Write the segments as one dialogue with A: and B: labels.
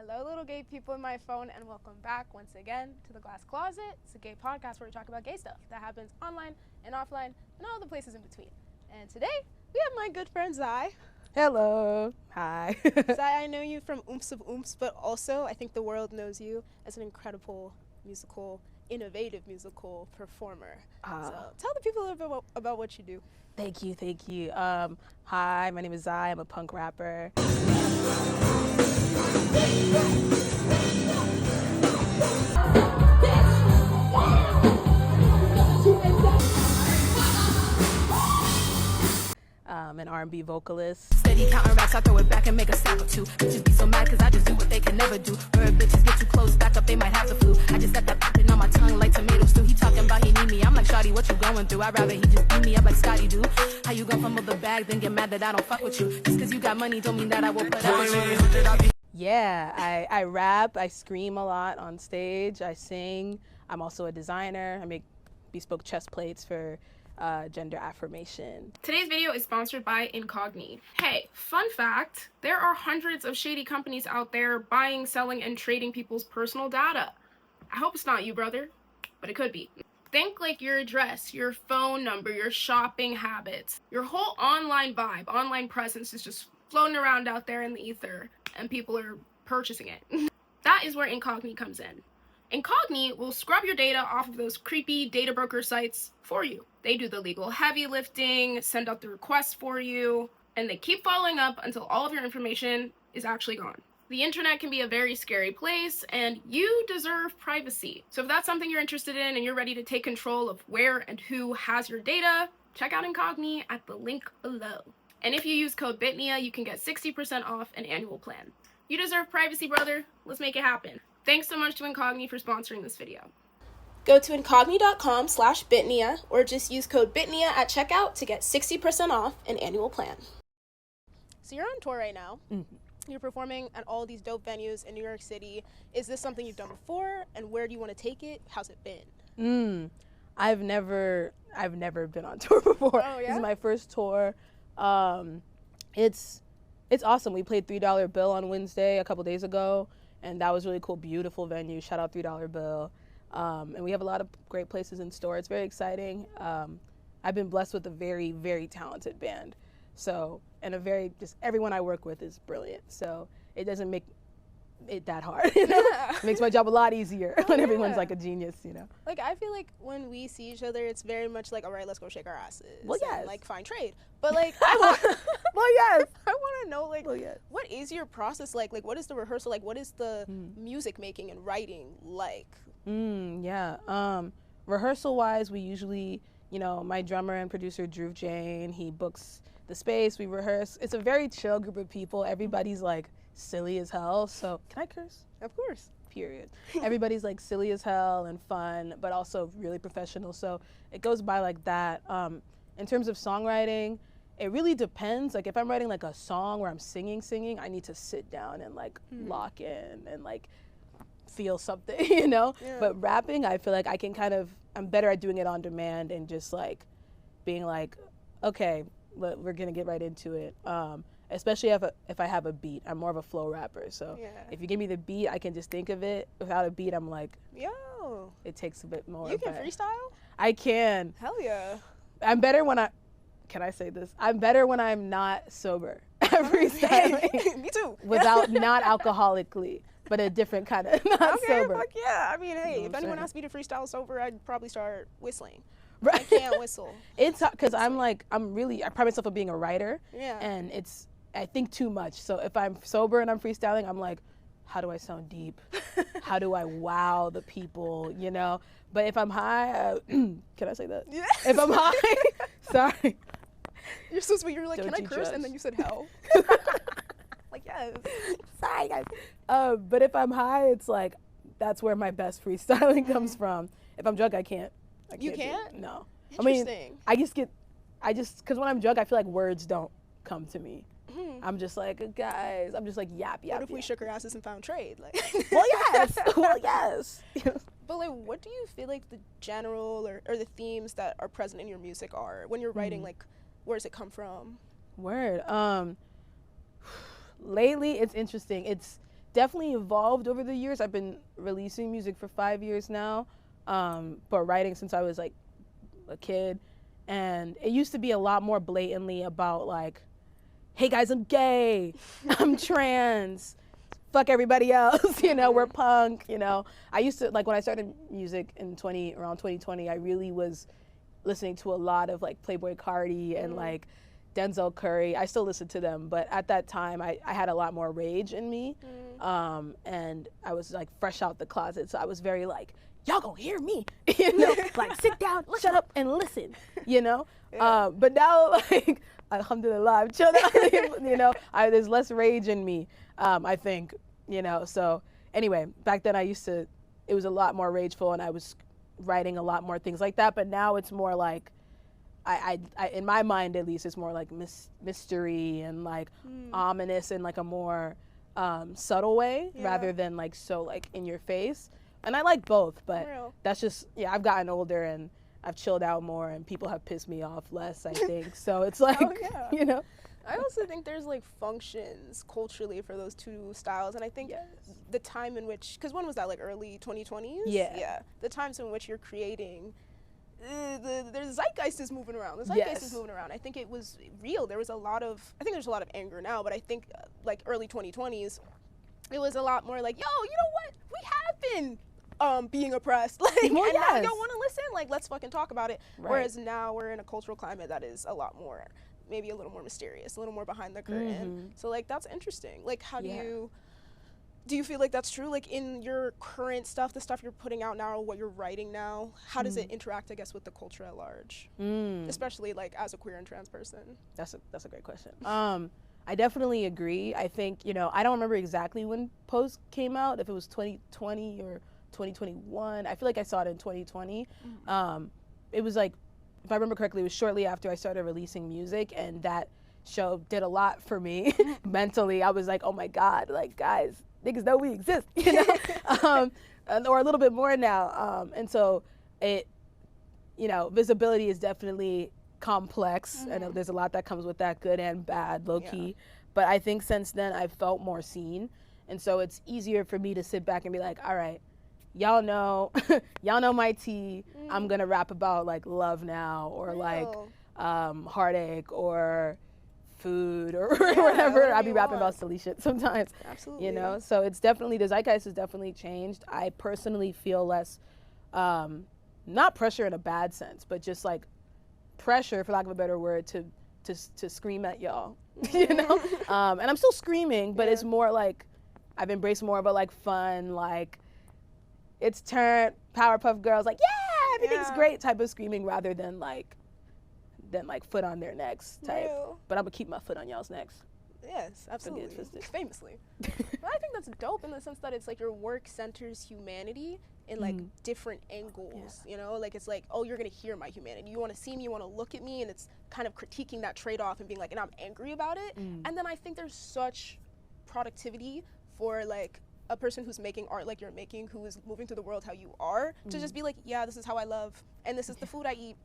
A: Hello, little gay people in my phone, and welcome back once again to The Glass Closet. It's a gay podcast where we talk about gay stuff that happens online and offline and all the places in between. And today, we have my good friend ZAI.
B: Hello. Hi.
A: ZAI, I know you from Oomps of Oomps, but also I think the world knows you as an incredible musical, innovative musical performer. So tell the people a little bit about what you do.
B: Thank you. Hi, my name is ZAI. I'm a punk rapper. An R&B vocalist.
C: Steady counting racks, I throw it back and make a stack or two. Bitches be so mad cause I just do what they can never do. Bird bitches get too close, back up, they might have the flu. I just got that popping on my tongue like tomato stew. He talking about he need me, I'm like, shawty, what you going through? I'd rather he just beat me up like Scotty do. How you gon' fumble the bag, then get mad that I don't fuck with you? Just cause you got money don't mean that I will put up with you.
B: Yeah, I rap, I scream a lot on stage, I sing. I'm also a designer. I make bespoke chest plates for gender affirmation.
D: Today's video is sponsored by Incogni. Hey, fun fact, there are hundreds of shady companies out there buying, selling, and trading people's personal data. I hope it's not you, brother, but it could be. Think like your address, your phone number, your shopping habits, your whole online vibe, online presence is just floating around out there in the ether, and people are purchasing it. That is where Incogni comes in. Incogni will scrub your data off of those creepy data broker sites for you. They do the legal heavy lifting, send out the requests for you, and they keep following up until all of your information is actually gone. The internet can be a very scary place, and you deserve privacy. So if that's something you're interested in and you're ready to take control of where and who has your data, check out Incogni at the link below. And if you use code BITNIA, you can get 60% off an annual plan. You deserve privacy, brother. Let's make it happen. Thanks so much to Incogni for sponsoring this video.
A: Go to incogni.com/bitnia or just use code BITNIA at checkout to get 60% off an annual plan. So you're on tour right now.
B: Mm-hmm.
A: You're performing at all these dope venues in New York City. Is this something you've done before, and where do you want to take it? How's it been?
B: I've never been on tour before.
A: Oh, yeah?
B: This is my first tour. It's awesome. We played $3 Bill on Wednesday a couple days ago, and that was really cool. Beautiful venue. Shout out $3 Bill. And we have a lot of great places in store. It's very exciting. I've been blessed with a very, very talented band. So, and just everyone I work with is brilliant. So it doesn't make it that hard, you know?
A: Yeah.
B: It makes my job a lot easier when everyone's like a genius, you know?
A: Like, I feel like when we see each other, it's very much like, all right, let's go shake our asses.
B: Well, yes.
A: And, like, find trade. But, like,
B: Well, yes.
A: I want to know, like,
B: Well, yes.
A: what is your process like? Like, what is the rehearsal like? What is the music making and writing like?
B: Rehearsal-wise, we usually, my drummer and producer, Drew Jane, he books the space, we rehearse. It's a very chill group of people. Everybody's, like, silly as hell. So, can I curse?
A: Of course.
B: Period. Everybody's, like, silly as hell and fun, but also really professional. So, it goes by like that. In terms of songwriting, it really depends. Like, if I'm writing, like, a song where I'm singing, I need to sit down and, like, lock in and, like, feel something, you know?
A: Yeah.
B: But rapping, I feel like I can I'm better at doing it on demand and just, like, being like, okay, we're gonna get right into it. Especially if I have a beat. I'm more of a flow rapper, so if you give me the beat, I can just think of it. Without a beat, I'm like,
A: yo,
B: it takes a bit more.
A: You can freestyle?
B: I can.
A: Hell yeah.
B: I'm better when can I say this? I'm better when I'm not sober at freestyling.
A: Me too.
B: Without, not alcoholically, but a different kind of not sober.
A: Fuck yeah. I mean, hey,
B: You know
A: if
B: what I'm
A: anyone
B: saying?
A: asked me to freestyle sober, I'd probably start whistling.
B: Right.
A: I can't whistle.
B: It's because I pride myself on being a writer.
A: Yeah.
B: And I think too much. So if I'm sober and I'm freestyling, I'm like, how do I sound deep? How do I wow the people, you know? But if I'm high, can I say that?
A: Yes.
B: If I'm high, sorry.
A: You're so sweet. You're like,
B: Don't
A: can I
B: you
A: curse?
B: judge.
A: And then you said hell. Like, yes.
B: Sorry, guys. But if I'm high, it's like, that's where my best freestyling comes from. If I'm drunk, I can't.
A: You
B: do
A: can't?
B: it. No.
A: Interesting.
B: I mean, because when I'm drunk, I feel like words don't come to me. I'm just like, guys, I'm just like, yap.
A: What if we shook our asses and found trade? Like,
B: Well, yes.
A: But like, what do you feel like the general or the themes that are present in your music are when you're writing? Like, where does it come from?
B: Word. Lately, it's interesting. It's definitely evolved over the years. I've been releasing music for 5 years now, but writing since I was like a kid. And it used to be a lot more blatantly about like, hey guys, I'm gay, I'm trans, fuck everybody else, you know, we're punk, you know. I used to, like when I started music in around 2020, I really was listening to a lot of like Playboi Carti and like Denzel Curry. I still listen to them, but at that time I had a lot more rage in me. And I was like fresh out the closet, so I was very like, y'all gonna hear me, you know, like sit down, shut up and listen, you know. But now, like, alhamdulillah, I'm chilled out, you know, there's less rage in me, I think, you know. So anyway, back then it was a lot more rageful and I was writing a lot more things like that, but now it's more like, I in my mind at least, it's more like mystery and like ominous in like a more subtle way rather than like so like in your face. And I like both, but that's just, I've gotten older and I've chilled out more and people have pissed me off less, I think. So it's like, you know.
A: I also think there's like functions culturally for those two styles. And I think the time in which, because when was that, like early 2020s? Yeah. The times in which you're creating, the zeitgeist is moving around. The zeitgeist is moving around. I think it was real. There was a lot of, I think there's a lot of anger now, but I think like early 2020s, it was a lot more like, yo, you know what? We have been being oppressed, like, and now y'all want to listen, like, let's fucking talk about it. Whereas now we're in a cultural climate that is a lot more, maybe a little more mysterious, a little more behind the curtain. So like that's interesting. Like, how do you feel like that's true? Like in your current stuff, the stuff you're putting out now, what you're writing now, how does it interact, I guess, with the culture at large, especially like as a queer and trans person? That's
B: a great question. I definitely agree. I think, you know, I don't remember exactly when Post came out, if it was 2020 or 2021. I feel like I saw it in 2020. It was like, if I remember correctly, it was shortly after I started releasing music, and that show did a lot for me mentally. I was like, oh my God, like, guys, niggas know we exist, you know, or a little bit more now. And so it, you know, visibility is definitely complex. I know there's a lot that comes with that, good and bad, low key. But I think since then I've felt more seen. And so it's easier for me to sit back and be like, all right, y'all know my tea. I'm gonna rap about like love now, or like heartache, or food, or whatever. I'll be rapping about silly shit sometimes. Absolutely. You know, so it's definitely, the zeitgeist has definitely changed. I personally feel less, not pressure in a bad sense, but just like pressure, for lack of a better word, to scream at y'all, you know? And I'm still screaming, but it's more like, I've embraced more of a like fun, like, it's turned Powerpuff Girls, like, yeah, everything's great type of screaming, rather than like foot on their necks type. But I'm gonna keep my foot on y'all's necks.
A: Yes, absolutely. Famously. But I think that's dope in the sense that it's like your work centers humanity in like different angles, you know? Like, it's like, oh, you're gonna hear my humanity. You wanna see me, you wanna look at me, and it's kind of critiquing that trade-off and being like, and I'm angry about it. And then I think there's such productivity for like a person who's making art like you're making, who is moving through the world how you are, to just be like, yeah, this is how I love, and this is the food I eat.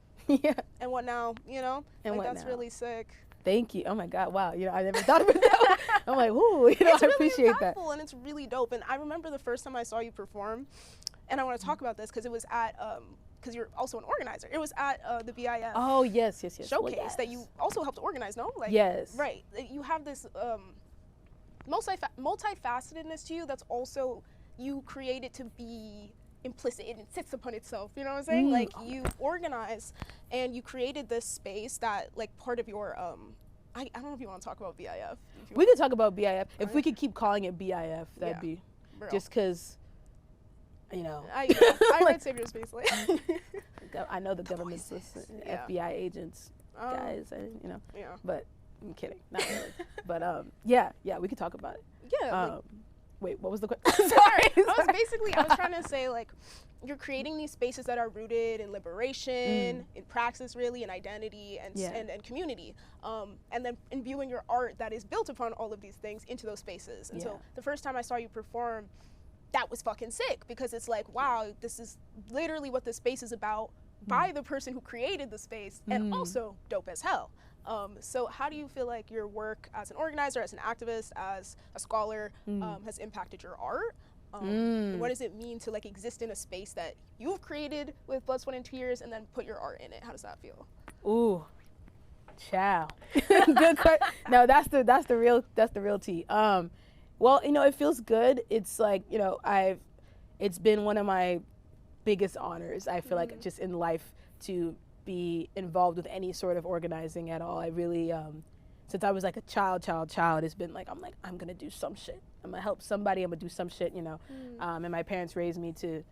A: And what now, you know? And like, that's really sick.
B: Thank you. Oh my God, wow. You know, I never thought about that. I'm like, ooh, you know, I appreciate that.
A: And it's really dope. And I remember the first time I saw you perform, and I want to talk about this because it was at, because you're also an organizer. It was at the BIF.
B: Oh, yes.
A: Showcase that you also helped organize, no? Like, right. You have this multifacetedness to you that's also, you create it to be implicit, and it sits upon itself, you know what I'm saying? Like, you organize and you created this space that, like, part of your I don't know if you want to talk about BIF.
B: We could talk about BIF. If we could keep calling it BIF, that'd be real. Just because, you know,
A: I read Save Your Space. Like,
B: I know the government's listening, FBI agents, guys, and, you know, but I'm kidding, not really. But we could talk about it. Wait, what was the question?
A: Sorry. I was trying to say, like, you're creating these spaces that are rooted in liberation, in praxis, really, in identity, and community. And then imbuing your art that is built upon all of these things into those spaces. And so the first time I saw you perform, that was fucking sick, because it's like, wow, this is literally what this space is about by the person who created the space, and also dope as hell. So how do you feel like your work as an organizer, as an activist, as a scholar has impacted your art? What does it mean to like exist in a space that you've created with blood, sweat, and tears, and then put your art in it? How does that feel?
B: Ooh, ciao. Good question. No, that's the real tea. Well, you know, it feels good. It's like, you know, it's been one of my biggest honors, I feel like, just in life, to be involved with any sort of organizing at all. I really, since I was like a child, it's been like, I'm gonna do some shit. I'm gonna help somebody, I'm gonna do some shit, you know. And my parents raised me to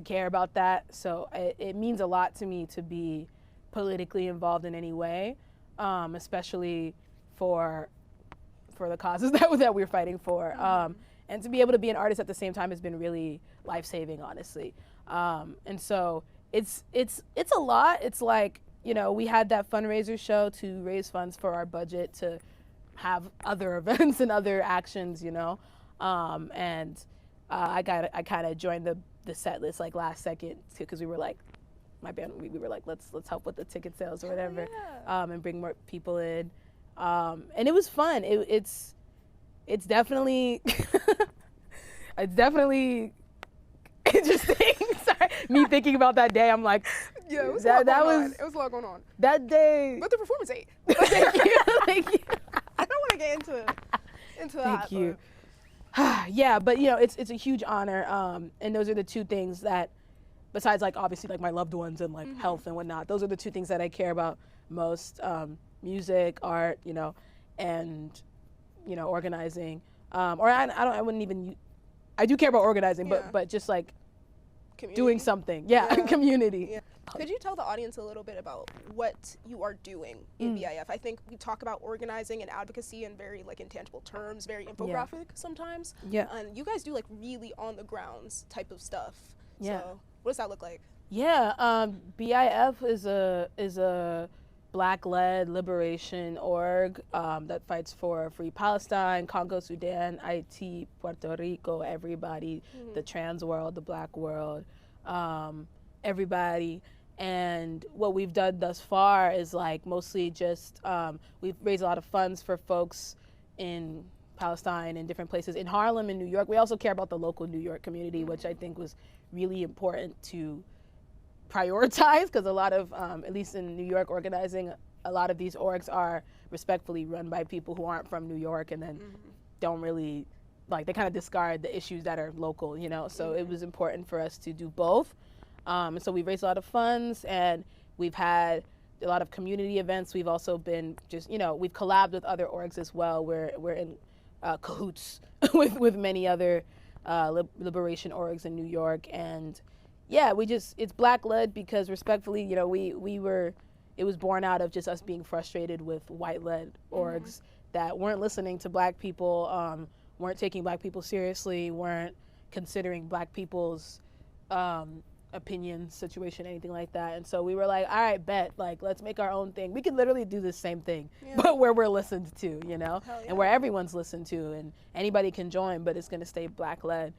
B: care about that. So it means a lot to me to be politically involved in any way, especially for the causes that we're fighting for. And to be able to be an artist at the same time has been really life-saving, honestly. And so it's a lot. It's like, you know, we had that fundraiser show to raise funds for our budget to have other events and other actions, you know. I kind of joined the set list like last second because we were like, my band, we were like, let's help with the ticket sales or whatever, and bring more people in. And it was fun. It's definitely it's definitely interesting. Sorry, me thinking about that day, I'm like,
A: yeah, it was a lot going on.
B: That day.
A: But the performance ate.
B: Thank you. Thank you.
A: I don't want to get into that.
B: Thank you. Yeah, but you know, it's a huge honor. And those are the two things that, besides like obviously like my loved ones and like health and whatnot, those are the two things that I care about most. Music, art, you know, and, you know, organizing. I wouldn't even, I do care about organizing, but just like
A: community.
B: Doing something. Yeah. Community.
A: Yeah. Could you tell the audience a little bit about what you are doing in BIF? I think we talk about organizing and advocacy in very like intangible terms, very infographic sometimes.
B: Yeah.
A: And you guys do like really on the grounds type of stuff.
B: Yeah.
A: So what does that look like?
B: Yeah. BIF is a Black-led liberation org that fights for free Palestine, Congo, Sudan, Haiti, Puerto Rico, everybody, the trans world, the Black world, everybody. And what we've done thus far is like mostly just, we've raised a lot of funds for folks in Palestine and different places. In Harlem and New York, we also care about the local New York community, which I think was really important to prioritize, because a lot of, at least in New York organizing, a lot of these orgs are respectfully run by people who aren't from New York and then don't really, like, they kind of discard the issues that are local, you know? So it was important for us to do both. And so we've raised a lot of funds, and we've had a lot of community events. We've also been just, you know, we've collabed with other orgs as well. We're in cahoots with many other liberation orgs in New York. And yeah, it's Black-led because respectfully, you know, it was born out of just us being frustrated with white-led orgs that weren't listening to Black people, weren't taking Black people seriously, weren't considering Black people's opinions, situation, anything like that. And so we were like, all right, bet, like, let's make our own thing. We could literally do the same thing, but where we're listened to, you know, and where everyone's listened to, and anybody can join, but it's gonna stay Black-led.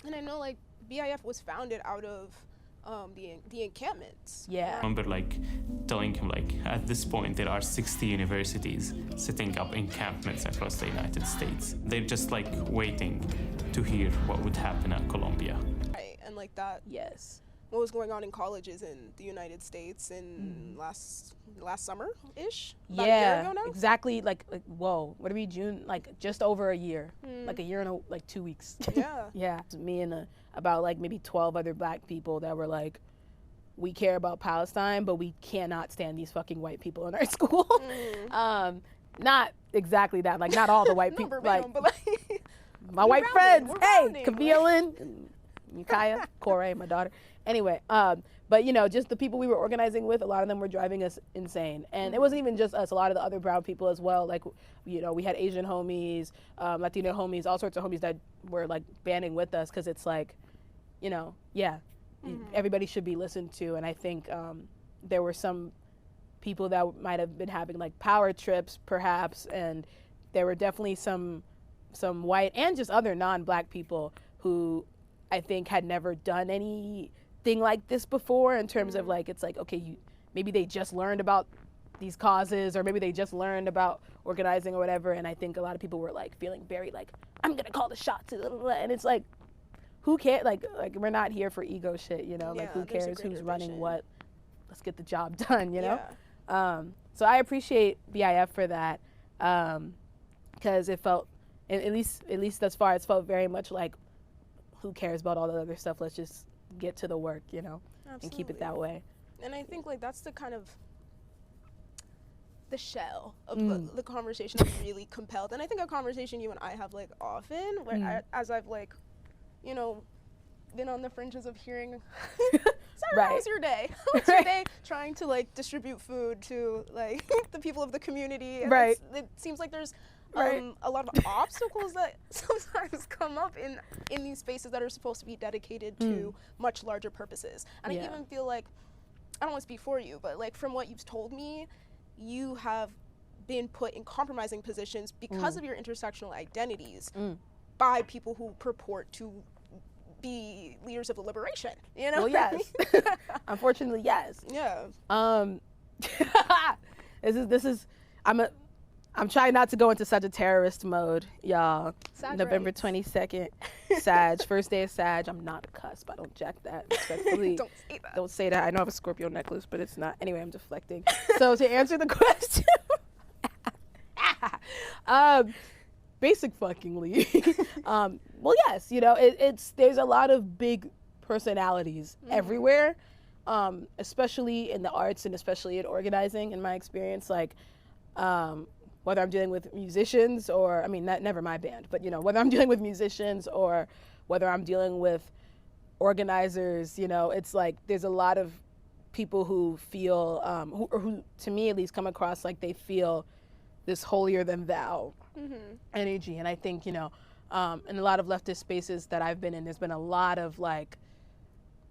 A: And I know, like, BIF was founded out of the encampments.
B: Yeah.
E: I remember like telling him, like, at this point there are 60 universities setting up encampments across the United States. They're just like waiting to hear what would happen at Columbia.
A: Right, and like that.
B: Yes.
A: What was going on in colleges in the United States in last summer-ish? About a year ago now?
B: Exactly. Like whoa, what are we, June? Like just over a year. Like a year and like 2 weeks.
A: Yeah.
B: Yeah. Me and about like maybe 12 other Black people that were like, we care about Palestine, but we cannot stand these fucking white people in our school. Not exactly that. Like not all the white people. Like,
A: but like
B: my white friends. Hey, Camille, Micaiah, Corey, my daughter. Anyway, but you know, just the people we were organizing with, a lot of them were driving us insane. And it wasn't even just us, a lot of the other brown people as well. Like, you know, we had Asian homies, Latino homies, all sorts of homies that were like banding with us, because it's like, you know, everybody should be listened to. And I think there were some people that might have been having like power trips perhaps, and there were definitely some white and just other non-Black people who I think had never done anything like this before, in terms of like, it's like, okay, maybe they just learned about these causes, or maybe they just learned about organizing or whatever. And I think a lot of people were like feeling very like, I'm gonna call the shots, and it's like, who cares? Like we're not here for ego shit, you know? Like who cares who's running what? Let's get the job done, you know? So I appreciate BIF for that, because it felt, at least thus far, it's felt very much like, who cares about all the other stuff? Let's just get to the work, you know? Absolutely. And keep it that way.
A: And I think like that's the kind of the shell of the conversation I'm really compelled. And I think a conversation you and I have like often, where as I've like, you know, been on the fringes of hearing, Sarah, how was your day? How was your day trying to like distribute food to like the people of the community? And it seems like there's a lot of obstacles that sometimes come up in these spaces that are supposed to be dedicated to much larger purposes. And I even feel like, I don't want to speak for you, but like from what you've told me, you have been put in compromising positions because of your intersectional identities by people who purport to be leaders of the liberation, you know?
B: Well, yes. Unfortunately, yes.
A: Yeah.
B: This is I'm trying not to go into such a terrorist mode, y'all. November 22nd, Sag, first day of Sag. I'm not a cusp. I don't jack that respectfully.
A: Don't say that.
B: Don't say that. I know I have a Scorpio necklace, but it's not. Anyway, I'm deflecting. So to answer the question, basic fuckingly. Well, yes, you know, there's a lot of big personalities everywhere, especially in the arts and especially in organizing. In my experience, like. Whether I'm dealing with musicians or, I mean, never my band, but, you know, whether I'm dealing with musicians or whether I'm dealing with organizers, you know, it's like there's a lot of people who feel, who to me at least come across like they feel this holier than thou energy. And I think, you know, in a lot of leftist spaces that I've been in, there's been a lot of like,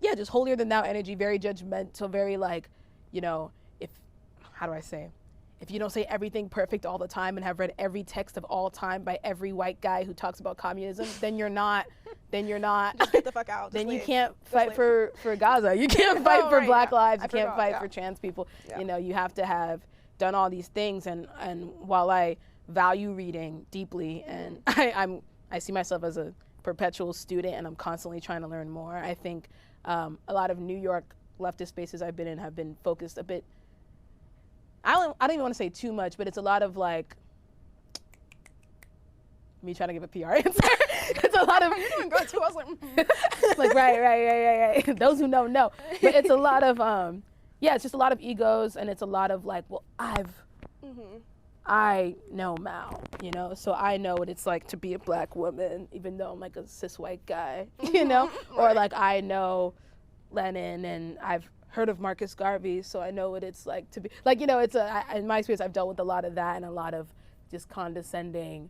B: just holier than thou energy, very judgmental, very like, you know, how do I say? If you don't say everything perfect all the time and have read every text of all time by every white guy who talks about communism, then you're not.
A: Just get the fuck out.
B: Then you can't fight for Gaza. You can't fight for Black lives. You can't fight for trans people. Yeah. You know, you have to have done all these things. And while I value reading deeply, and I see myself as a perpetual student, and I'm constantly trying to learn more. I think a lot of New York leftist spaces I've been in have been focused a bit. I don't even want to say too much, but it's a lot of like me trying to give a PR answer. It's a lot of
A: you're doing good too. I was like,
B: like right. Those who know. But it's a lot of it's just a lot of egos, and it's a lot of like, well, I know Mao, you know, so I know what it's like to be a Black woman, even though I'm like a cis white guy, you know, or like I know Lenin, and I've heard of Marcus Garvey, so I know what it's like to be, like, you know, in my experience, I've dealt with a lot of that and a lot of just condescending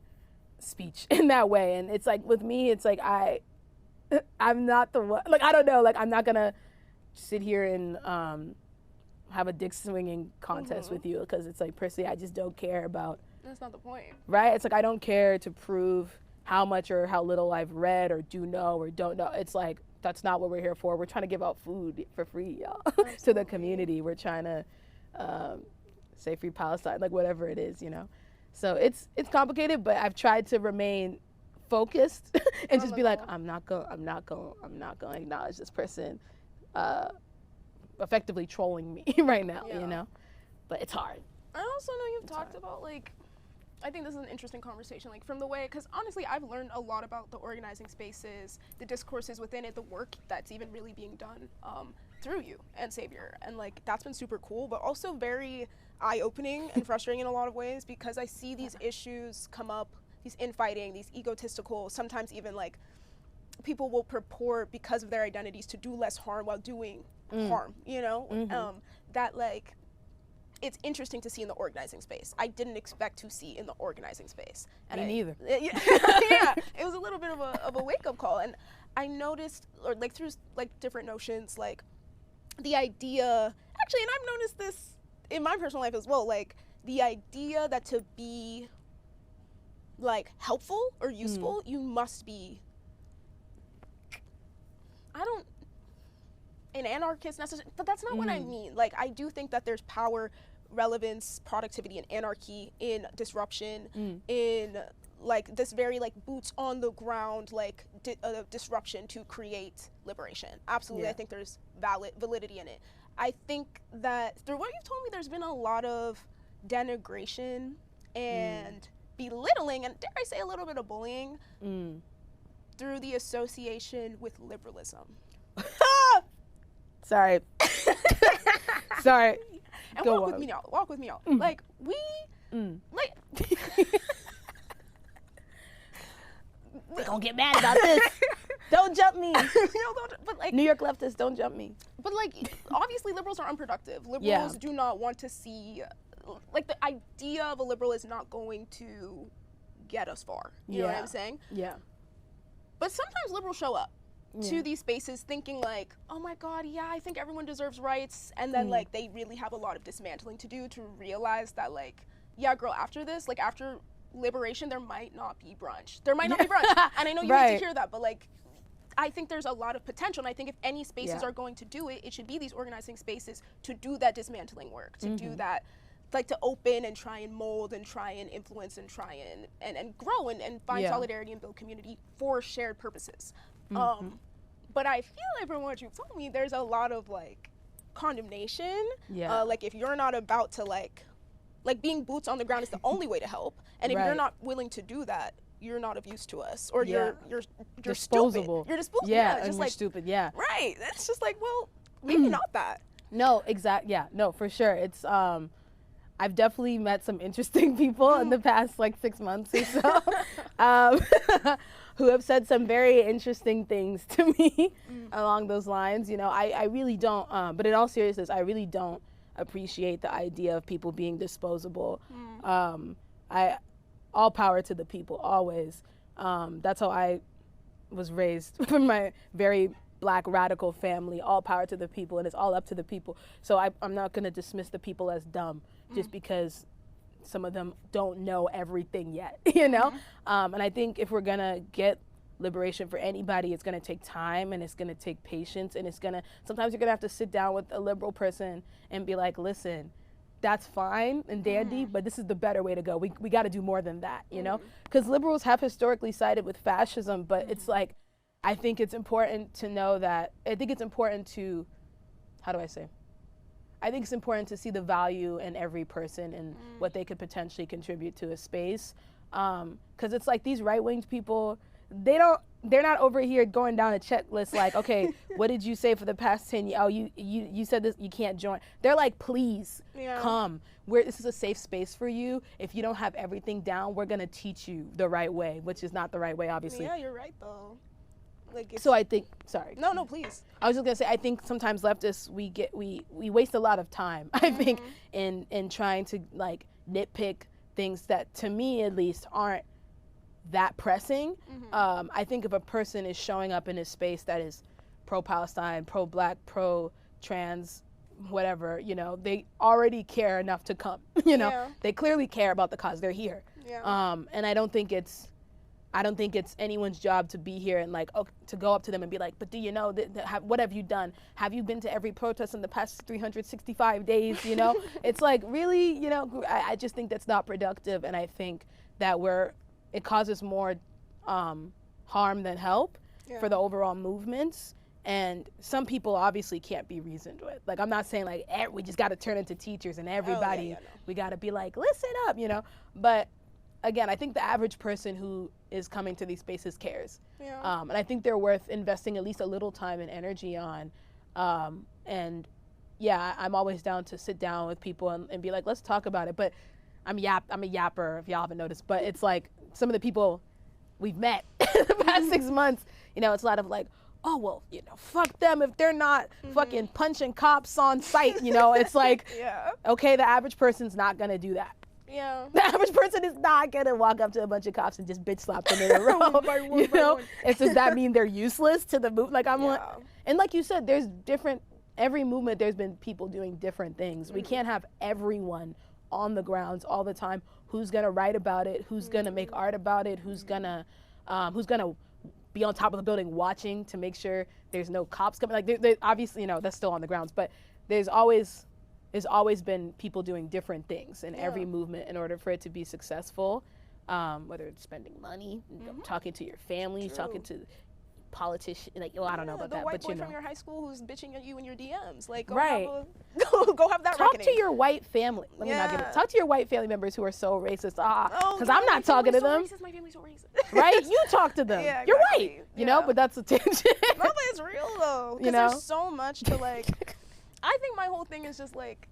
B: speech in that way. And it's like, with me, it's like, I'm not the one, like, I don't know, like, I'm not gonna sit here and have a dick swinging contest with you, because it's like, personally, I just don't care about.
A: That's not the point.
B: Right? It's like, I don't care to prove how much or how little I've read or do know or don't know. It's like, that's not what we're here for. We're trying to give out food for free, y'all, to the community. We're trying to say free Palestine, like whatever it is, you know. So it's complicated, but I've tried to remain focused and just be like, I'm not going to acknowledge this person effectively trolling me right now, you know. But it's hard.
A: I also know you've talked about like, I think this is an interesting conversation, like from the way, because honestly, I've learned a lot about the organizing spaces, the discourses within it, the work that's even really being done through you and Savior. And like, that's been super cool, but also very eye-opening and frustrating in a lot of ways, because I see these issues come up, these infighting, these egotistical, sometimes even like people will purport because of their identities to do less harm while doing harm, you know? That like, it's interesting to see in the organizing space. I didn't expect to see in the organizing space.
B: And Me neither.
A: Yeah, it was a little bit of a wake-up call. And I noticed, or like through like different notions, like the idea, actually, and I've noticed this in my personal life as well, like the idea that to be like helpful or useful, you must be, an anarchist necessarily, but that's not what I mean. Like, I do think that there's power relevance, productivity, and anarchy in disruption, in like this very like boots on the ground like disruption to create liberation. Absolutely, I think there's validity in it. I think that through what you've told me, there's been a lot of denigration and belittling, and dare I say a little bit of bullying through the association with liberalism.
B: Sorry. Sorry.
A: And walk with me y'all. Like, we, like...
B: They're gonna get mad about this. Don't jump me.
A: But like,
B: New York leftists, don't jump me.
A: But like, obviously liberals are unproductive. Liberals do not want to see, like the idea of a liberal is not going to get us far. You know what I'm saying? Yeah. But sometimes liberals show up to these spaces thinking like, oh my God, I think everyone deserves rights. And then like, they really have a lot of dismantling to do to realize that like, girl, after this, like after liberation, there might not be brunch. There might not be brunch. And I know you hate to hear that, but like, I think there's a lot of potential, and I think if any spaces are going to do it, it should be these organizing spaces to do that dismantling work, to do that, like to open and try and mold and try and influence and try and grow and find solidarity and build community for shared purposes. But I feel like from what you've told me, there's a lot of like condemnation. Like if you're not about to like being boots on the ground is the only way to help, and if you're not willing to do that, you're not of use to us, or you're
B: disposable.
A: Stupid. You're disposable.
B: Yeah,
A: just
B: and
A: like
B: you're stupid. Yeah.
A: Right. It's just like, well, maybe not that.
B: No, exactly. Yeah, no, for sure. It's I've definitely met some interesting people in the past like 6 months or so, who have said some very interesting things to me along those lines. You know, I really don't. But in all seriousness, I really don't appreciate the idea of people being disposable. All power to the people, always. That's how I was raised from my very Black radical family. All power to the people, and it's all up to the people. So I'm not going to dismiss the people as dumb just because some of them don't know everything yet, you know? And I think if we're going to get liberation for anybody, it's going to take time, and it's going to take patience, and sometimes you're going to have to sit down with a liberal person and be like, listen, that's fine and dandy, but this is the better way to go. We got to do more than that, you know? Because liberals have historically sided with fascism, but it's like, I think it's important to know that, I think it's important to see the value in every person and what they could potentially contribute to a space. Because it's like these right-winged people, they're not over here going down a checklist like, okay, what did you say for the past 10 years? Oh, you said this, you can't join. They're like, please come. This is a safe space for you. If you don't have everything down, we're gonna teach you the right way, which is not the right way, obviously.
A: Yeah, you're right though. Like
B: so I think, sorry.
A: No, please.
B: I was just gonna say, I think sometimes leftists, we waste a lot of time, I think, in trying to like nitpick things that, to me at least, aren't that pressing. I think if a person is showing up in a space that is pro-Palestine, pro-Black, pro-trans, whatever, you know, they already care enough to come, you know? They clearly care about the cause, they're here. And I don't think it's anyone's job to be here and like, to go up to them and be like, but do you know, what have you done? Have you been to every protest in the past 365 days, you know? It's like, really, you know, I just think that's not productive, and I think that it causes more harm than help for the overall movements. And some people obviously can't be reasoned with. Like, I'm not saying like we just got to turn into teachers and everybody, we got to be like, listen up, you know? But again, I think the average person who is coming to these spaces cares. And I think they're worth investing at least a little time and energy on. And yeah, I'm always down to sit down with people and be like, let's talk about it. But I'm a yapper, if y'all haven't noticed. But it's like, some of the people we've met in the past 6 months, you know, it's a lot of like, oh, well, you know, fuck them if they're not fucking punching cops on sight, you know? It's like, okay, the average person's not gonna do that. The average person is not gonna walk up to a bunch of cops and just bitch slap them in a row. You know? Does that mean they're useless to the movement? Like, I'm like, and like you said, there's every movement, there's been people doing different things. We can't have everyone on the grounds all the time. Who's gonna write about it? Who's gonna make art about it? Who's gonna be on top of the building watching to make sure there's no cops coming? Like, they obviously, you know, that's still on the grounds, but there's always there's always been people doing different things in every movement in order for it to be successful, whether it's spending money, talking to your families, talking to politicians, like, well, I don't know about that, but
A: the white boy from your high school who's bitching at you in your DMs, like, go have that
B: talk
A: reckoning.
B: to your white family. Let me not get it. Talk to your white family members who are so racist. Because I'm not talking to them.
A: My family's so racist.
B: Right? You talk to them.
A: Yeah,
B: You're
A: exactly.
B: white. You know, but that's a tangent.
A: No, but it's real though. Because there's so much to like. I think my whole thing is just like,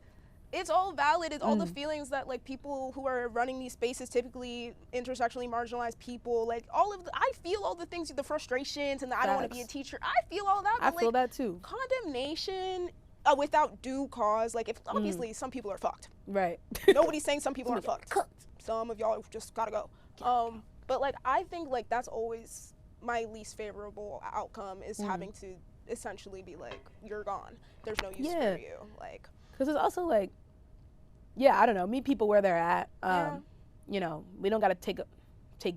A: it's all valid. It's all the feelings that like people who are running these spaces, typically intersectionally marginalized people, like I feel all the things, the frustrations, and the I don't want to be a teacher. I feel all that.
B: I feel that too.
A: Condemnation without due cause. Like, if obviously some people are fucked.
B: Right.
A: Nobody's saying some people are fucked. Some of y'all just gotta go. But like, I think like that's always my least favorable outcome, is having to essentially be like, you're gone. There's no use for you. Like, because
B: it's also like, I don't know, meet people where they're at. You know, we don't gotta take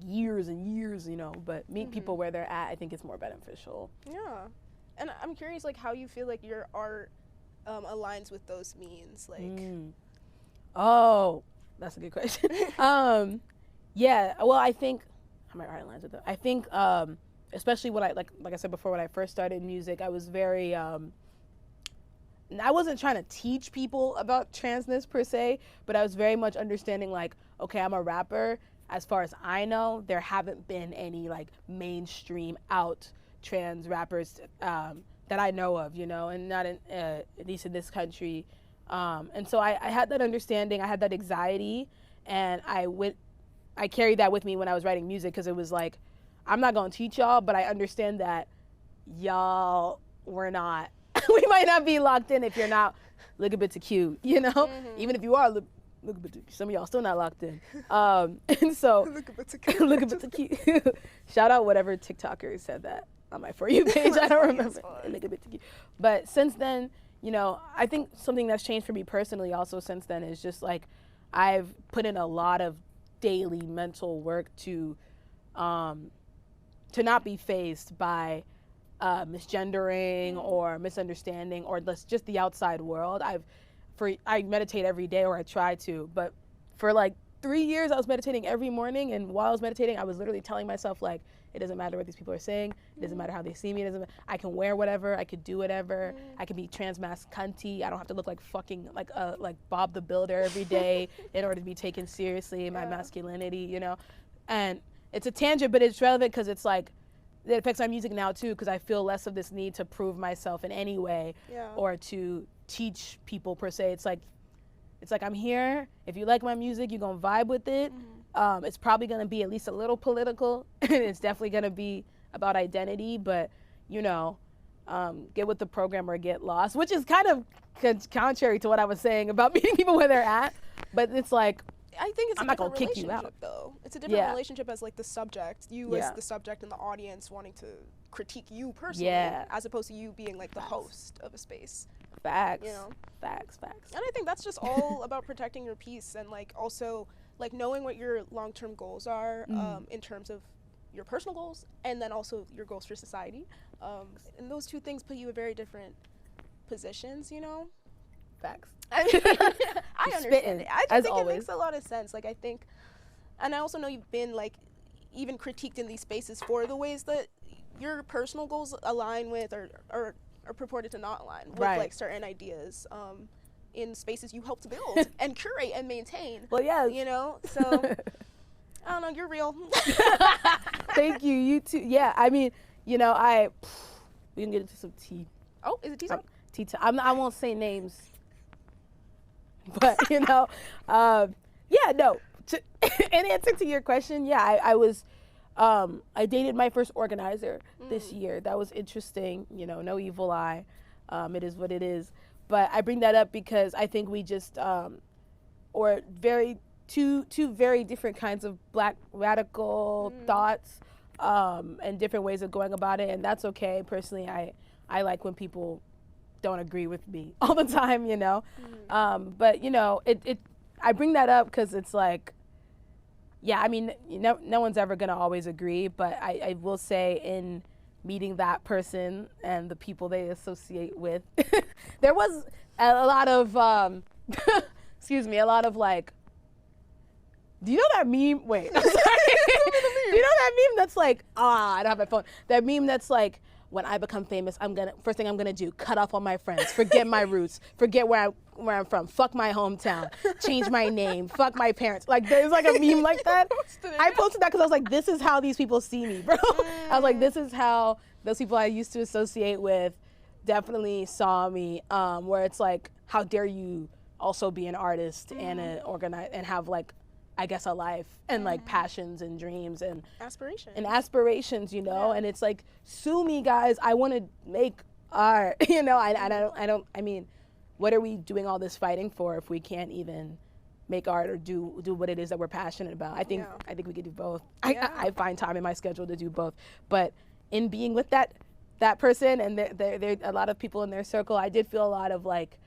B: years and years, you know, but meet people where they're at. I think it's more beneficial. Yeah.
A: And I'm curious, like, how you feel like your art aligns with those means, like.
B: Oh, that's a good question. Yeah, well, I think how my art aligns with it. I think, especially when like I said before, when I first started music, I was very, I wasn't trying to teach people about transness per se, but I was very much understanding like, okay, I'm a rapper. As far as I know, there haven't been any like mainstream out trans rappers that I know of, you know, and not in, at least in this country. And so I had that understanding, I had that anxiety, and I carried that with me when I was writing music, because it was like, I'm not gonna teach y'all, but I understand that y'all were not, we might not be locked in if you're not look a bit too cute, you know? Even if you are look a bit too, some of y'all still not locked in. And so, look a bit too cute. Shout out whatever TikToker said that on my For You page, I don't remember. Look a bit too cute. But since then, you know, I think something that's changed for me personally also since then is just like, I've put in a lot of daily mental work to not be faced by misgendering or misunderstanding or just the outside world. I meditate every day, or I try to, but for like 3 years I was meditating every morning, and while I was meditating I was literally telling myself like, it doesn't matter what these people are saying, it doesn't matter how they see me, I can wear whatever, I could do whatever, I can be trans-masc cunty, I don't have to look like fucking like Bob the Builder every day in order to be taken seriously in my masculinity, you know. And it's a tangent, but it's relevant because it's like, it affects my music now too, because I feel less of this need to prove myself in any way or to teach people per se. It's like I'm here. If you like my music, you're gonna vibe with it. It's probably gonna be at least a little political, and it's definitely gonna be about identity. But you know, get with the program or get lost, which is kind of contrary to what I was saying about meeting people where they're at. But it's like,
A: I think it's
B: I'm not gonna kick you out,
A: though. It's a different relationship as like the subject, you as the subject, and the audience wanting to critique you personally, as opposed to you being like the host of a space.
B: Facts.
A: You know?
B: Facts.
A: And I think that's just all about protecting your peace, and like also like knowing what your long-term goals are in terms of your personal goals, and then also your goals for society. And those two things put you in very different positions, you know?
B: Facts.
A: I understand it. I just think it makes a lot of sense. Like, I think, and I also know you've been like even critiqued in these spaces for the ways that your personal goals align with or are purported to not align with like certain ideas in spaces you help to build and curate and maintain.
B: Well, yeah,
A: you know, so I don't know, you're real.
B: Thank you. You too. Yeah, I mean, you know, we can get into some tea.
A: Oh, is it tea time?
B: Tea time. I won't say names, but you know, yeah, no. In answer to your question, yeah, I was. I dated my first organizer this year. That was interesting. You know, no evil eye. It is what it is. But I bring that up because I think we just, or two very different kinds of Black radical thoughts, and different ways of going about it, and that's okay. Personally, I like when people don't agree with me all the time, you know. But you know, I bring that up because it's like, yeah, I mean, no one's ever gonna always agree, but I will say in meeting that person and the people they associate with. There was a lot of, excuse me, a lot of like, do you know that meme? Wait, I'm sorry. Do you know that meme that's like, I don't have my phone. That meme that's like, when I become famous, first thing I'm gonna do, cut off all my friends, forget my roots, forget where I'm from, fuck my hometown, change my name, fuck my parents. Like there's like a meme like that. I posted that because I was like, this is how these people see me, bro. I was like, this is how those people I used to associate with definitely saw me. Where it's like, how dare you also be an artist and and have like, I guess, a life and like passions and dreams and aspirations, you know. And it's like, sue me, guys. I want to make art, you know. I mean, what are we doing all this fighting for if we can't even make art or do what it is that we're passionate about? I think we could do both. I find time in my schedule to do both. But in being with that person and there a lot of people in their circle, I did feel a lot of like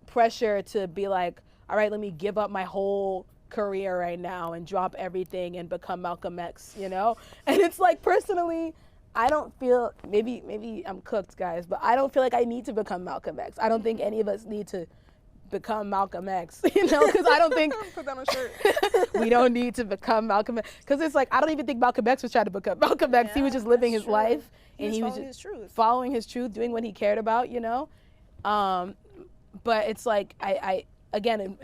B: pressure to be like, all right, let me give up my whole career right now and drop everything and become Malcolm X, you know? And it's like, personally, I don't feel, maybe I'm cooked, guys, but I don't feel like I need to become Malcolm X. I don't think any of us need to become Malcolm X, you know? Because I don't think
A: put that on a shirt.
B: We don't need to become Malcolm X. Because it's like, I don't even think Malcolm X was trying to become Malcolm X. He was just living his life. And he was just following his truth, doing what he cared about, you know? But it's like, again,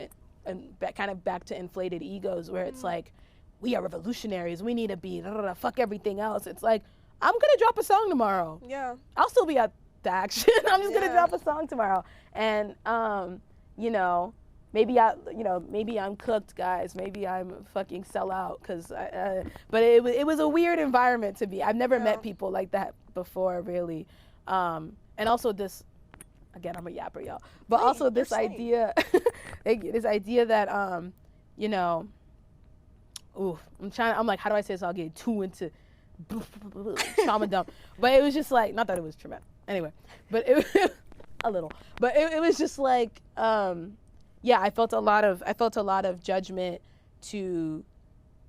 B: and kind of back to inflated egos, where it's like, we are revolutionaries, we need to be fuck everything else. It's like, I'm gonna drop a song tomorrow. Yeah. I'll still be at the action. I'm just gonna drop a song tomorrow. And you know, maybe I'm cooked, guys. Maybe I'm fucking sell out, but it was a weird environment to be. I've never met people like that before, really. And also this, again, I'm a yapper, y'all. But also this idea, this idea that, you know, I'm like, how do I say this? I'll get too into trauma dump. But it was just like, not that it was traumatic. Anyway, but it a little. But it was just like, I felt a lot of judgment to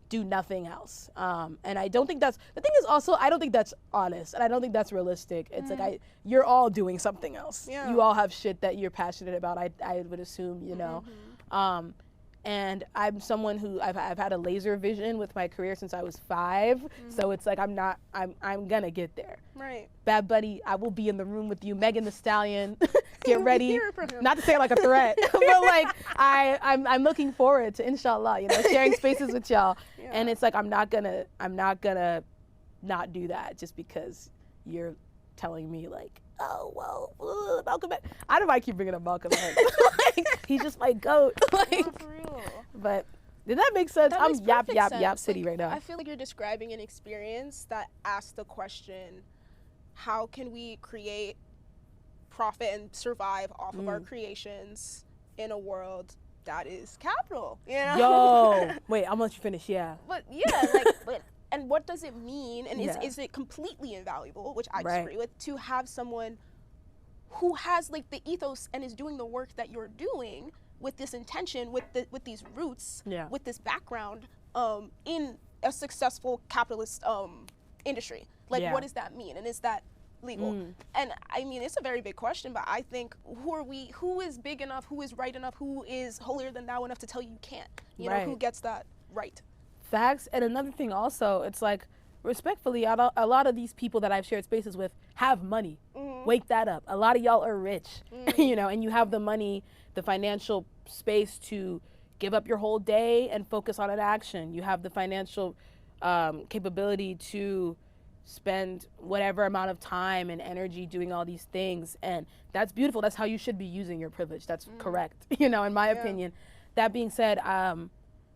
B: do nothing else. And I don't think the thing is also, I don't think that's honest, and I don't think that's realistic. It's like, you're all doing something else. Yeah. You all have shit that you're passionate about, I would assume, you know. And I'm someone who, I've had a laser vision with my career since I was 5, so it's like, I'm gonna get there. Right. Bad Buddy, I will be in the room with you. Megan Thee Stallion, get ready. Not to say it like a threat, but like, I'm looking forward to, inshallah, you know, sharing spaces with y'all. Yeah. And it's like, I'm not gonna not do that just because you're telling me like, oh, well, Malcolm X. I don't know why I keep bringing up Malcolm X. Like, he's just my goat. Like, no, for real. But did that make sense? I'm yap city right now.
A: I feel like you're describing an experience that asks the question, how can we create profit and survive off of our creations in a world that is capital, you know?
B: Yo, wait, I'm gonna let you finish,
A: But yeah, like, and what does it mean? And is it completely invaluable, which I disagree with, to have someone who has like the ethos and is doing the work that you're doing with this intention, with these roots, with this background, in a successful capitalist industry? Like, what does that mean? And is that legal? And I mean, it's a very big question, but I think, who is big enough, who is right enough, who is holier than thou enough to tell you can't? You know, who gets that right?
B: Facts. And another thing also, it's like, respectfully, a lot of these people that I've shared spaces with have money. Wake that up. A lot of y'all are rich, you know, and you have the money, the financial space to give up your whole day and focus on an action. You have the financial capability to spend whatever amount of time and energy doing all these things. And that's beautiful. That's how you should be using your privilege. That's correct, you know, in my opinion. That being said,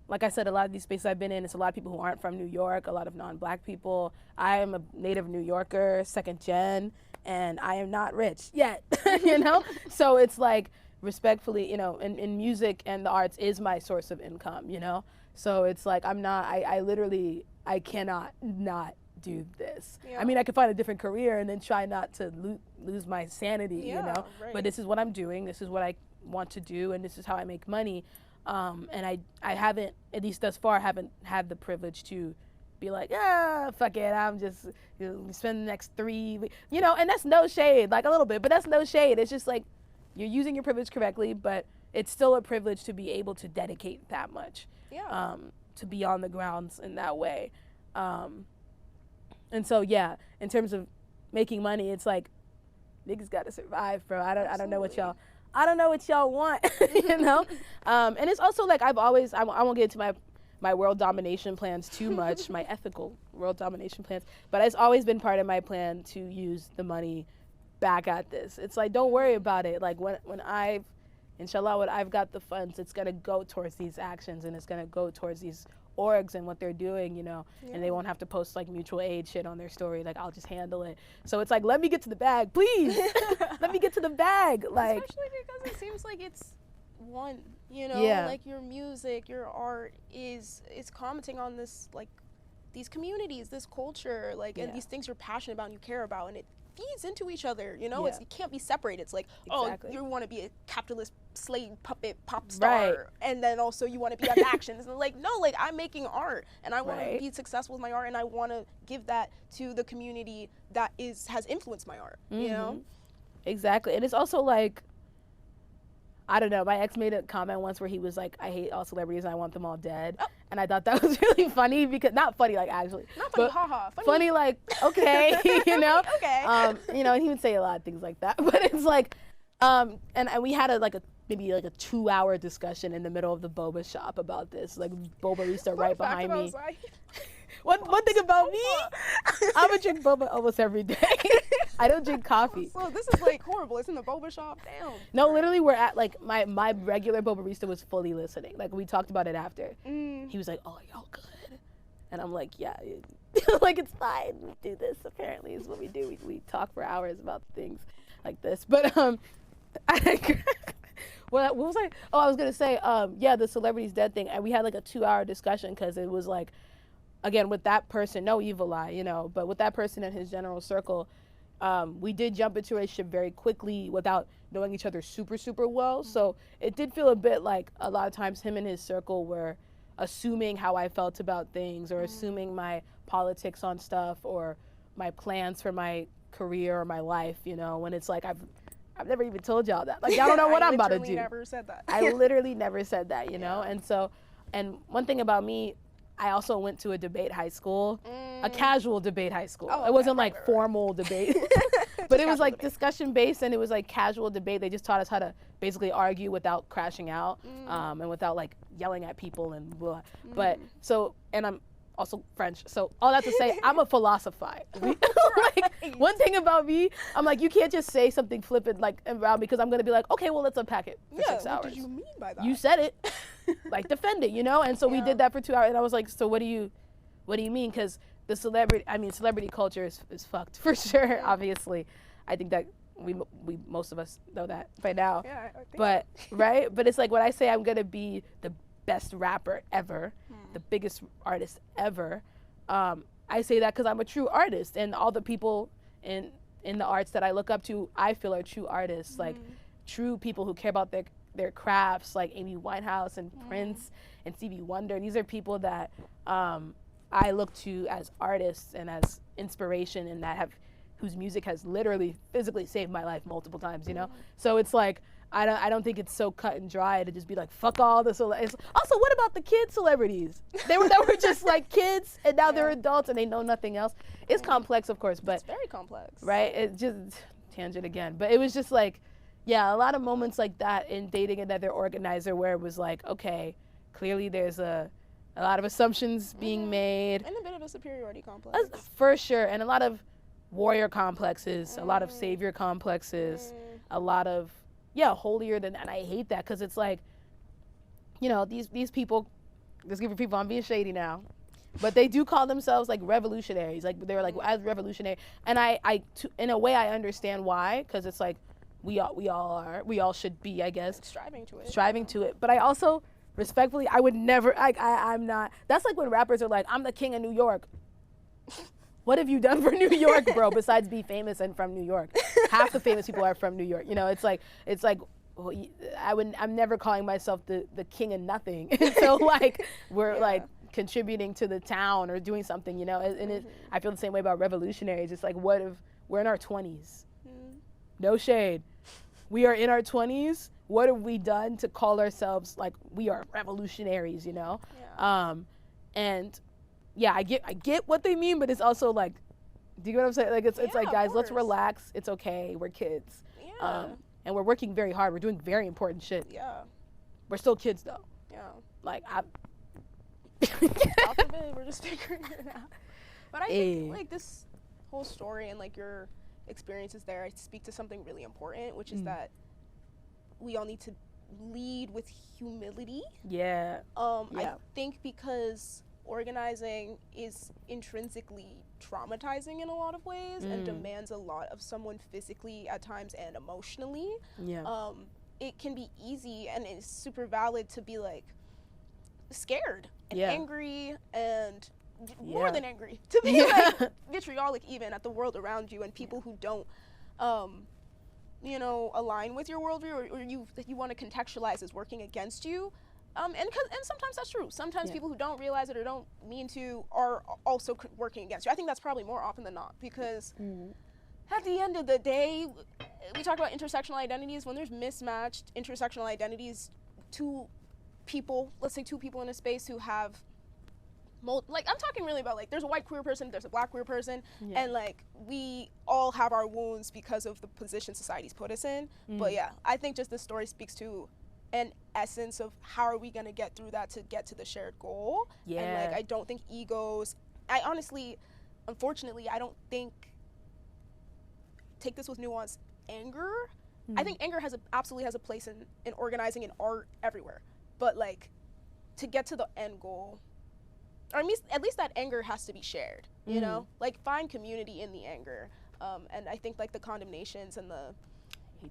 B: like I said, a lot of these spaces I've been in, it's a lot of people who aren't from New York, a lot of non-Black people. I am a native New Yorker, 2nd gen, and I am not rich yet, you know? So it's like, respectfully, you know, in music and the arts is my source of income, you know? So it's like, I cannot not do this. I mean, I could find a different career and then try not to lose my sanity, you know? Right. But this is what I'm doing, this is what I want to do, and this is how I make money. And I haven't, at least thus far, haven't had the privilege to be like, fuck it, I'm just spend the next 3 weeks, and that's no shade, like a little bit, but that's no shade. It's just like you're using your privilege correctly, but it's still a privilege to be able to dedicate that much, to be on the grounds in that way. And so, in terms of making money, it's like, niggas gotta survive, bro. I don't know what y'all want, and it's also like I won't get into my world domination plans too much, my ethical world domination plans, but it's always been part of my plan to use the money back at this. It's like, don't worry about it. Like when inshallah, when I've got the funds, it's gonna go towards these actions, and it's gonna go towards these orgs and what they're doing, and they won't have to post like mutual aid shit on their story. Like, I'll just handle it. So it's like, let me get to the bag, please. Let me get to the bag. Like,
A: especially because it seems like it's one, like your music, your art is commenting on this, like these communities, this culture, like, and these things you're passionate about and you care about, and it feeds into each other, it can't be separated. It's like, exactly. Oh, you want to be a capitalist slave puppet pop star, and then also you want to be on actions, and like, no, like, I'm making art, and I want to be successful with my art, and I want to give that to the community that has influenced my art,
B: Exactly. And it's also like, I don't know, my ex made a comment once where he was like, I hate all celebrities and I want them all dead. Oh. And I thought that was really funny, because, not funny like actually.
A: Not funny, haha.
B: Funny like, okay,
A: Okay.
B: And he would say a lot of things like that. But it's like, and we had maybe a 2-hour discussion in the middle of the boba shop about this, like bobarista right behind me. One thing about me, I'm gonna drink boba almost every day. I don't drink coffee.
A: So this is like horrible. It's in the boba shop. Damn.
B: No, literally, we're at like my regular bobarista was fully listening. Like, we talked about it after. He was like, "Oh, y'all good," and I'm like, "Yeah, like, it's fine. We do this. Apparently, is what we do. We talk for hours about things like this." But what was I? Oh, I was gonna say, the celebrities dead thing, and we had like a 2-hour discussion, because it was like, again, with that person, no evil eye, but with that person in his general circle, we did jump into a relationship very quickly without knowing each other super, super well. So it did feel a bit like a lot of times him and his circle were assuming how I felt about things, or assuming my politics on stuff, or my plans for my career or my life, when it's like, I've never even told y'all that. Like, y'all don't know what I'm about to do.
A: I literally never said that.
B: I literally never said that, And so, and one thing about me, I also went to a debate high school, a casual debate high school. It wasn't like formal debate, but it was like discussion based, and it was like casual debate. They just taught us how to basically argue without crashing out, and without like yelling at people and blah. But so, and I'm also French, so all that to say, I'm a philosopher. Like, one thing about me, I'm like, you can't just say something flippant like around, because I'm gonna be like, okay, well, let's unpack it for 6 hours.
A: What did you mean by that?
B: You said it. Like, defend it, And so we did that for 2 hours, and I was like, so what do you mean? Because the celebrity culture is fucked for sure. Obviously, I think that we most of us know that by now.
A: Yeah, I think
B: but right, but it's like, when I say I'm gonna be the best rapper ever, the biggest artist ever, I say that because I'm a true artist, and all the people in the arts that I look up to, I feel are true artists, like true people who care about their crafts, like Amy Winehouse and Prince and Stevie Wonder. These are people that I look to as artists and as inspiration, and whose music has literally physically saved my life multiple times, So it's like, I don't think it's so cut and dry to just be like, fuck all the celebrities. Also, what about the kid celebrities? They were just like kids, and now they're adults and they know nothing else. It's complex, of course, but
A: it's very complex,
B: right? It just tangent again, but it was just like, a lot of moments like that in dating another organizer, where it was like, okay, clearly there's a lot of assumptions being made,
A: and a bit of a superiority complex,
B: for sure, and a lot of warrior complexes, a lot of savior complexes, a lot of holier than, and I hate that, because it's like, these people, this group of people, I'm being shady now, but they do call themselves like revolutionaries, like they're like, as revolutionary, and I in a way I understand why, because it's like, we all should be, I guess, striving to it, but I also respectfully, I would never, I'm not, that's like when rappers are like, I'm the king of New York. What have you done for New York, bro, besides be famous and from New York? Half the famous people are from New York. It's like, I'm never calling myself the king of nothing. So like, we're like contributing to the town or doing something, you know. And I feel the same way about revolutionaries. It's like, what if we're in our 20s? No shade. We are in our 20s. What have we done to call ourselves like we are revolutionaries, you know? And yeah, I get what they mean, but it's also like, do you get what I'm saying? Like it's like, guys, let's relax. It's okay. We're kids. And we're working very hard. We're doing very important shit. We're still kids though. Like
A: we're just figuring it out. But I think like this whole story and like your experiences there, I speak to something really important, which is that we all need to lead with humility. I think because organizing is intrinsically traumatizing in a lot of ways and demands a lot of someone physically at times and emotionally. It can be easy, and it's super valid to be like scared and angry and more than angry, to be like vitriolic even at the world around you and people who don't you know, align with your worldview or you want to contextualize as working against you. And sometimes that's true. Sometimes people who don't realize it or don't mean to are also working against you. I think that's probably more often than not, because at the end of the day, we talk about intersectional identities. When there's mismatched intersectional identities, two people in a space who have like, I'm talking really about like, there's a white queer person, there's a black queer person, and like we all have our wounds because of the position society's put us in. But yeah, I think just this story speaks to an essence of how are we gonna get through that to get to the shared goal. And like, I don't think egos, I honestly, unfortunately, I don't think, take this with nuance, anger, I think anger absolutely has a place in organizing and art everywhere. But like, to get to the end goal, or at least that anger has to be shared, you know? Like, find community in the anger. And I think like the condemnations and the, I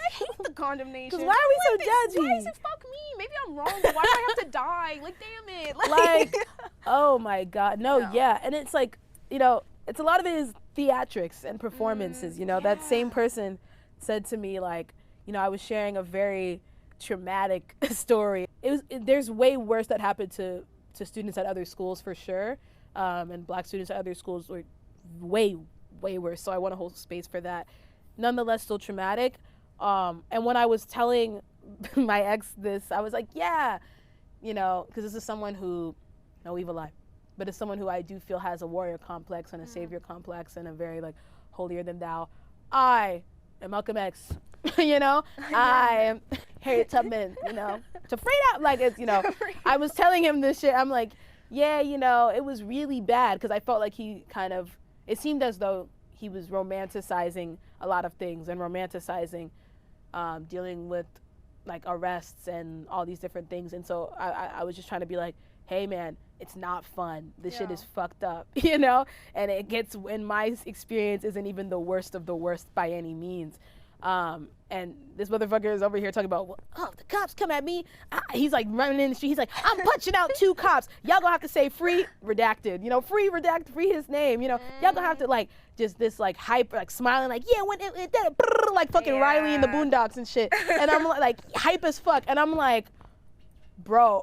A: hate the condemnation.
B: Because why are we so judgy?
A: Why is it fuck me? Maybe I'm wrong, but why do I have to die? Like, damn it.
B: Like oh my God. No, and it's like, you know, it's a lot of it is theatrics and performances, you know. That same person said to me, like, you know, I was sharing a very traumatic story. There's way worse that happened to students at other schools for sure, and black students at other schools were way worse, so I want to hold space for that. Nonetheless, still traumatic. And when I was telling my ex this, I was like, yeah, you know, because this is someone who, no evil eye, but it's someone who I do feel has a warrior complex and a savior complex and a very like holier than thou. I am Malcolm X, you know, I am Harriet Tubman, you know, to free out, like, it's, you know, I was telling him this shit. I'm like, yeah, you know, it was really bad because I felt like he kind of, it seemed as though he was romanticizing a lot of things and romanticizing dealing with like arrests and all these different things. And so I was just trying to be like, hey man, it's not fun. This shit is fucked up, you know? And it gets, in my experience, isn't even the worst of the worst by any means. And this motherfucker is over here talking about, well, oh, the cops come at me. He's like running in the street. He's like, I'm punching out 2 cops. Y'all gonna have to say free redacted, you know, free redacted, free his name, you know. Y'all gonna have to like, just this like hype, like smiling, like, yeah, when it like fucking Riley in the Boondocks and shit. And I'm like hype as fuck. And I'm like, bro,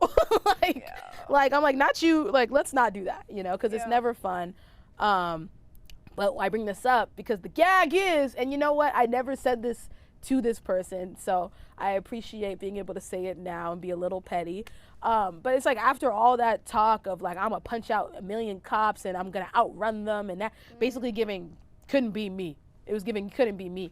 B: like I'm like, not you, like, let's not do that, you know, because it's never fun. But I bring this up because the gag is, and you know what, I never said this to this person, so I appreciate being able to say it now and be a little petty. But it's like, after all that talk of like, I'm gonna punch out 1 million cops and I'm gonna outrun them, and that basically giving couldn't be me. It was giving couldn't be me.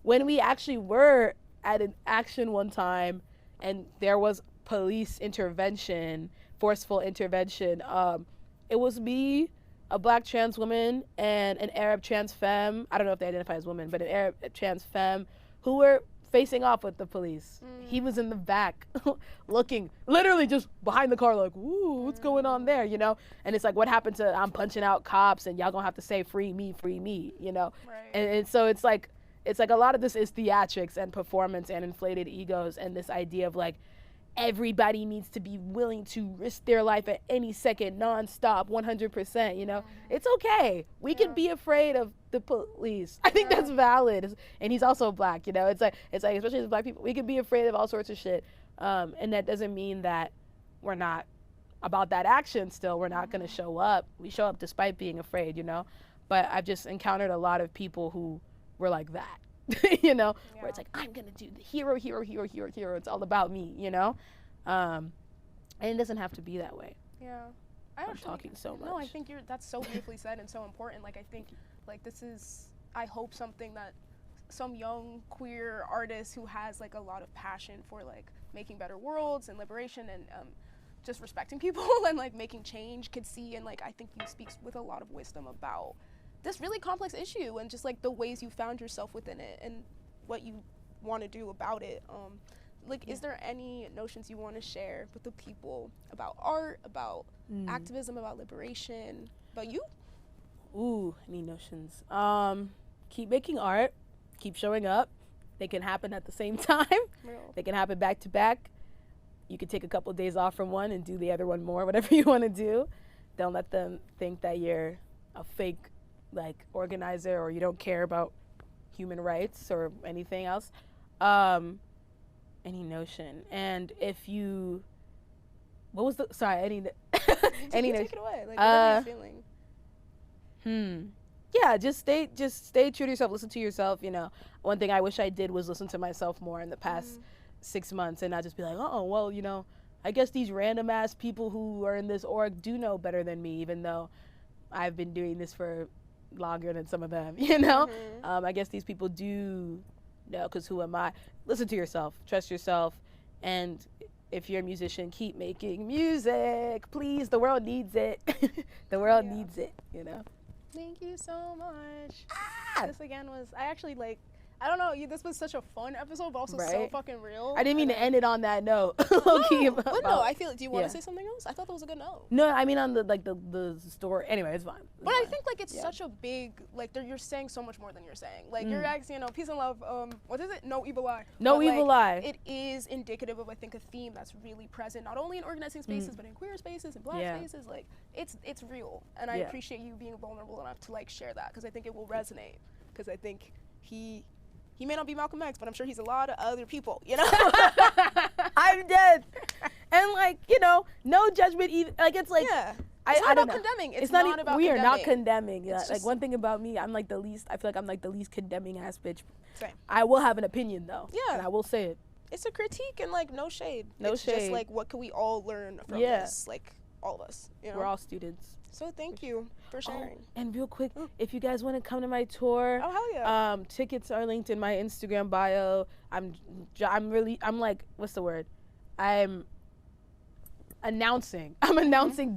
B: When we actually were at an action one time and there was police intervention, forceful intervention, it was me, a black trans woman, and an Arab trans femme, I don't know if they identify as women, but an Arab trans femme, who were facing off with the police. He was in the back looking, literally just behind the car, like, ooh, what's going on there, you know? And it's like, what happened to, I'm punching out cops and y'all gonna have to say free me, you know? Right. And so it's like a lot of this is theatrics and performance and inflated egos, and this idea of like, everybody needs to be willing to risk their life at any second, nonstop, 100%, you know? It's okay. We can be afraid of the police. I think that's valid. And he's also black, you know? It's like, especially as black people, we can be afraid of all sorts of shit. And that doesn't mean that we're not about that action still, we're not going to show up. We show up despite being afraid, you know? But I've just encountered a lot of people who were like that, you know? Where it's like, I'm going to do the hero. It's all about me, you know? And it doesn't have to be that way.
A: Yeah.
B: I'm talking so much.
A: No, I think that's so beautifully said and so important. Like, I think, like, this is, I hope something that some young queer artist who has, like, a lot of passion for, like, making better worlds and liberation and just respecting people and, like, making change could see. And, like, I think you speak with a lot of wisdom about this really complex issue and just, like, the ways you found yourself within it and what you want to do about it. Is there any notions you want to share with the people about art, about activism, about liberation, about you?
B: Ooh, any notions? Keep making art, keep showing up. They can happen at the same time. Real. They can happen back to back. You could take a couple of days off from one and do the other one more, whatever you want to do. Don't let them think that you're a fake, like, organizer or you don't care about human rights or anything else. Any notion. And if you, what was the, sorry, any notion.
A: Take it away, like, whatever you're feeling.
B: Yeah, just stay true to yourself, listen to yourself, you know. One thing I wish I did was listen to myself more in the past 6 months and not just be like, oh, well, you know, I guess these random ass people who are in this org do know better than me, even though I've been doing this for longer than some of them, you know. I guess these people do know, because who am I? Listen to yourself, trust yourself, and if you're a musician, keep making music, please. The world needs it. The world needs it, you know.
A: Thank you so much. This again was, I actually, like, I don't know, this was such a fun episode, but also so fucking real.
B: I didn't mean to end it on that note.
A: No, I feel, do you want to say something else? I thought that was a good note.
B: No, I mean on the story. Anyway, it's fine.
A: But I think, like, it's such a big, like, you're saying so much more than you're saying. Like, you're asking, you know, peace and love, what is it? No evil eye.
B: No evil eye.
A: It is indicative of, I think, a theme that's really present, not only in organizing spaces, but in queer spaces and black spaces. Like, it's real. And I appreciate you being vulnerable enough to, like, share that, because I think it will resonate. Because I think he may not be Malcolm X, but I'm sure he's a lot of other people, you know?
B: I'm dead. And, like, you know, no judgment either. Like, it's like,
A: it's not about condemning. It's not about
B: we
A: condemning.
B: are not condemning. Yeah. Like, one thing about me, I'm like the least, I feel like I'm like the least condemning ass bitch.
A: Same.
B: I will have an opinion, though. Yeah. And I will say it.
A: It's a critique and, like, no shade.
B: It's just,
A: like, what can we all learn from this? Like, all of us, you know?
B: We're all students.
A: So thank you for sharing.
B: Oh, and real quick, if you guys want to come to my tour, tickets are linked in my Instagram bio. I'm like, what's the word? I'm announcing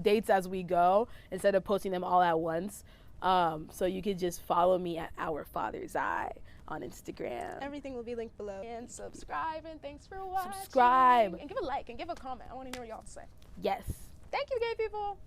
B: dates as we go instead of posting them all at once. So you could just follow me at Our Father's Eye on Instagram.
A: Everything will be linked below. And subscribe, and thanks for watching.
B: Subscribe.
A: And give a like and give a comment. I want to hear what y'all have to say.
B: Yes.
A: Thank you, gay people.